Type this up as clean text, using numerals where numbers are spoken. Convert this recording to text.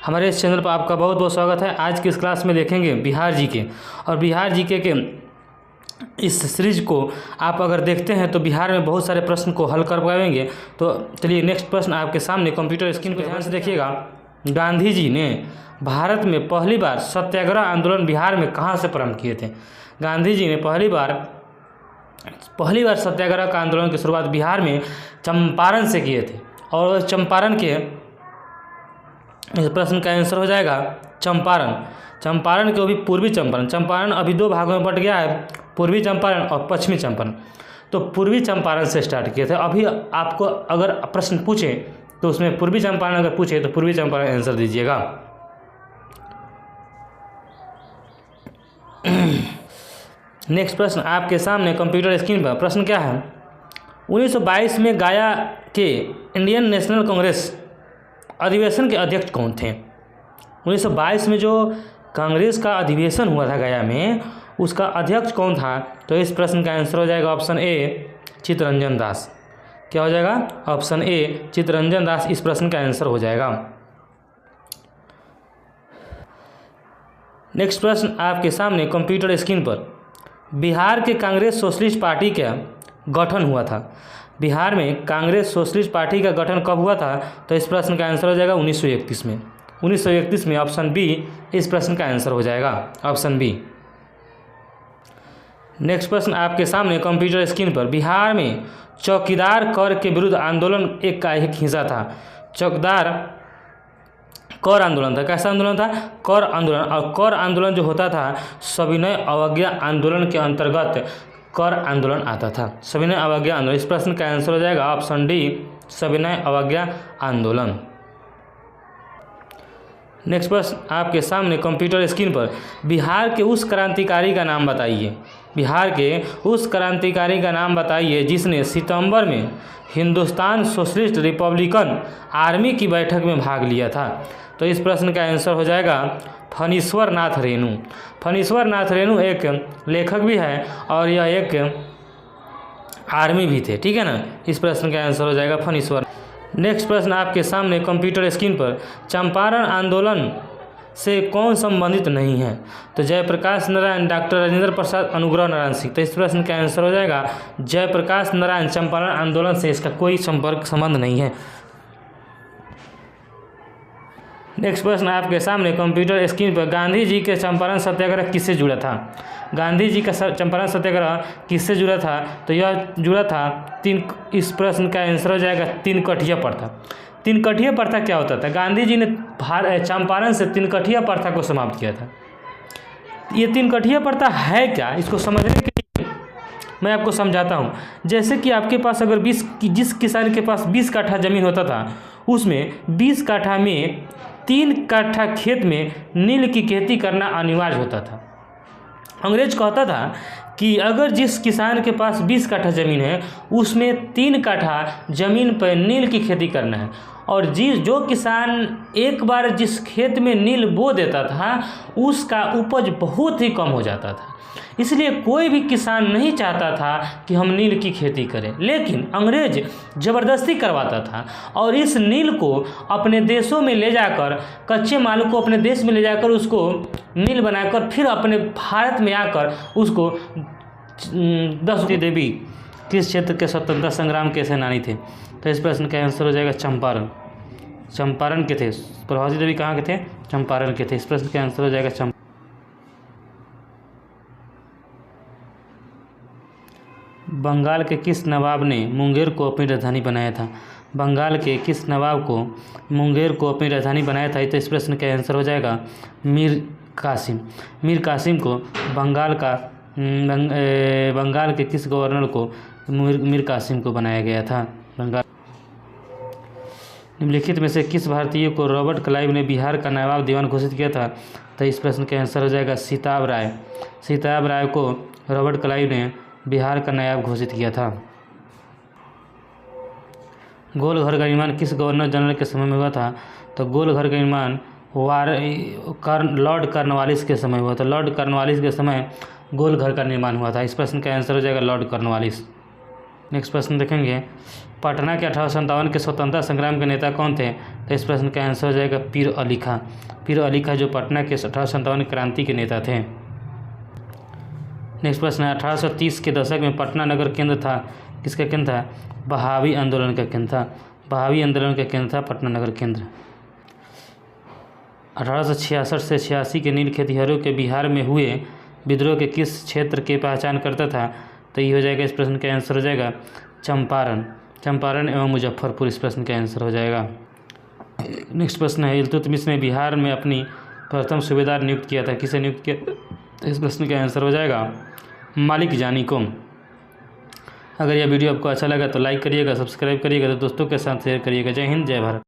हमारे इस चैनल पर आपका बहुत बहुत स्वागत है। आज की इस क्लास में देखेंगे बिहार जीके और बिहार जीके के इस सीरीज को आप अगर देखते हैं तो बिहार में बहुत सारे प्रश्न को हल कर पाएंगे। तो चलिए नेक्स्ट प्रश्न आपके सामने कंप्यूटर स्क्रीन पर ध्यान से देखिएगा। गांधी जी ने भारत में पहली बार सत्याग्रह आंदोलन बिहार में कहाँ से प्रारंभ किए थे? गांधी जी ने पहली बार सत्याग्रह का आंदोलन की शुरुआत बिहार में चंपारण से किए थे। और चंपारण के इस प्रश्न का आंसर हो जाएगा चंपारण। चंपारण को भी पूर्वी चंपारण, चंपारण अभी दो भागों में बट गया है, पूर्वी चंपारण और पश्चिमी चंपारण। तो पूर्वी चंपारण से स्टार्ट किए थे। अभी आपको अगर प्रश्न पूछे तो उसमें पूर्वी चंपारण अगर पूछे तो पूर्वी चंपारण आंसर दीजिएगा। नेक्स्ट प्रश्न आपके सामने कंप्यूटर स्क्रीन पर। प्रश्न क्या है? 1922 में गया के इंडियन नेशनल कांग्रेस अधिवेशन के अध्यक्ष कौन थे? 1922 में जो कांग्रेस का अधिवेशन हुआ था गया में, उसका अध्यक्ष कौन था? तो इस प्रश्न का आंसर हो जाएगा ऑप्शन ए चित्तरंजन दास। क्या हो जाएगा? ऑप्शन ए चित्तरंजन दास इस प्रश्न का आंसर हो जाएगा। नेक्स्ट प्रश्न आपके सामने कंप्यूटर स्क्रीन पर। बिहार के कांग्रेस सोशलिस्ट पार्टी का गठन हुआ था। बिहार में कांग्रेस सोशलिस्ट पार्टी का गठन कब हुआ था? तो इस प्रश्न का आंसर हो जाएगा 1931 में। 1931 में ऑप्शन बी इस प्रश्न का आंसर हो जाएगा, ऑप्शन बी। नेक्स्ट प्रश्न आपके सामने कंप्यूटर स्क्रीन पर। बिहार में चौकीदार कर के विरुद्ध आंदोलन एक का एक हिस्सा था। चौकीदार कर आंदोलन था। कैसा आंदोलन था? कर आंदोलन। और कर आंदोलन जो होता था सविनय अवज्ञा आंदोलन के अंतर्गत कर आंदोलन आता था। सविनय अवज्ञा आंदोलन। इस प्रश्न का आंसर हो जाएगा ऑप्शन डी सविनय अवज्ञा आंदोलन। नेक्स्ट प्रश्न आपके सामने कंप्यूटर स्क्रीन पर। बिहार के उस क्रांतिकारी का नाम बताइए। बिहार के उस क्रांतिकारी का नाम बताइए जिसने सितंबर में हिंदुस्तान सोशलिस्ट रिपब्लिकन आर्मी की बैठक में भाग लिया था। तो इस प्रश्न का आंसर हो जाएगा फणीश्वर नाथ रेणु। फणीश्वर नाथ रेणु एक लेखक भी है और यह एक आर्मी भी थे, ठीक है ना। इस प्रश्न का आंसर हो जाएगा फणीश्वर। नेक्स्ट प्रश्न आपके सामने कंप्यूटर स्क्रीन पर। चंपारण आंदोलन से कौन संबंधित नहीं है? तो जयप्रकाश नारायण, डॉक्टर राजेंद्र प्रसाद, अनुग्रह नारायण सिंह। तो इस प्रश्न का आंसर हो जाएगा जयप्रकाश नारायण। चंपारण आंदोलन से इसका कोई संबंध नहीं है। नेक्स्ट प्रश्न आपके सामने कंप्यूटर स्क्रीन पर। गांधी जी के चंपारण सत्याग्रह किससे जुड़ा था? गांधी जी का चंपारण सत्याग्रह किससे जुड़ा था? तो यह जुड़ा था इस प्रश्न का आंसर हो जाएगा तीनकठिया प्रथा। तीनकठिया प्रथा क्या होता था? गांधी जी ने चंपारण से तीनकठिया प्रथा को समाप्त किया था। ये तीनकठिया प्रथा है क्या, इसको समझने के लिए मैं आपको समझाता हूँ। जैसे कि आपके पास अगर जिस किसान के पास 20 काठा ज़मीन होता था, उसमें 20 काठा में 3 काठा खेत में नील की खेती करना अनिवार्य होता था। अंग्रेज कहता था कि अगर जिस किसान के पास 20 काठा ज़मीन है उसमें 3 काठा ज़मीन पर नील की खेती करना है। और जो किसान एक बार जिस खेत में नील बो देता था उसका उपज बहुत ही कम हो जाता था। इसलिए कोई भी किसान नहीं चाहता था कि हम नील की खेती करें, लेकिन अंग्रेज ज़बरदस्ती करवाता था। और इस नील को अपने देशों में ले जाकर, कच्चे माल को अपने देश में ले जाकर उसको नील बनाकर फिर अपने भारत में आकर उसको 10 देवी किस क्षेत्र के स्वतंत्रता संग्राम के सेनानी थे? तो इस प्रश्न का आंसर हो जाएगा चंपारण। चंपारण के थे। प्रभावती देवी कहाँ के थे? चंपारण के थे। इस प्रश्न का आंसर हो जाएगा चंपारण। बंगाल के किस नवाब ने मुंगेर को अपनी राजधानी बनाया था? बंगाल के किस नवाब को मुंगेर को अपनी राजधानी बनाया था? तो इस प्रश्न का आंसर हो जाएगा मीर कासिम। मीर कासिम को बंगाल के किस गवर्नर को मीर कासिम को बनाया गया था? बंगाल। निम्नलिखित में से किस भारतीय को रॉबर्ट क्लाइव ने बिहार का नवाब दीवान घोषित किया था? तो इस प्रश्न का आंसर हो जाएगा सीताब राय। सीताब राय को रॉबर्ट क्लाइव ने बिहार का नायब घोषित किया था। गोल घर का निर्माण किस गवर्नर जनरल के समय में हुआ था? तो गोल घर का निर्माण लॉर्ड कॉर्नवालिस के समय हुआ था। लॉर्ड कॉर्नवालिस के समय गोल घर का निर्माण हुआ था। इस प्रश्न का आंसर हो जाएगा लॉर्ड कॉर्नवालिस। नेक्स्ट प्रश्न देखेंगे, पटना के 1857 के स्वतंत्रता संग्राम के नेता कौन थे? तो इस प्रश्न का आंसर हो जाएगा पीर अली खां। पीर अली खां जो पटना के 1857 क्रांति के नेता थे। नेक्स्ट प्रश्न है, 1830 के दशक में पटना नगर केंद्र था, किसका केंद्र था? बहावी आंदोलन का केंद्र था। बहावी आंदोलन का केंद्र था पटना नगर केंद्र। 1866 से 86 के नील खेतिहरों के बिहार में हुए विद्रोह के किस क्षेत्र की पहचान करता था? तो ये हो जाएगा, इस प्रश्न का आंसर हो जाएगा चंपारण। चंपारण एवं मुजफ्फरपुर इस प्रश्न का आंसर हो जाएगा। नेक्स्ट प्रश्न है, इल्तुतमिश ने बिहार में अपनी प्रथम सूबेदार नियुक्त किया था, किसे नियुक्त किया? तो इस प्रश्न का आंसर हो जाएगा मालिक जानी को। अगर यह वीडियो आपको अच्छा लगा तो लाइक करिएगा, सब्सक्राइब करिएगा, तो दोस्तों के साथ शेयर करिएगा। जय हिंद, जय भारत।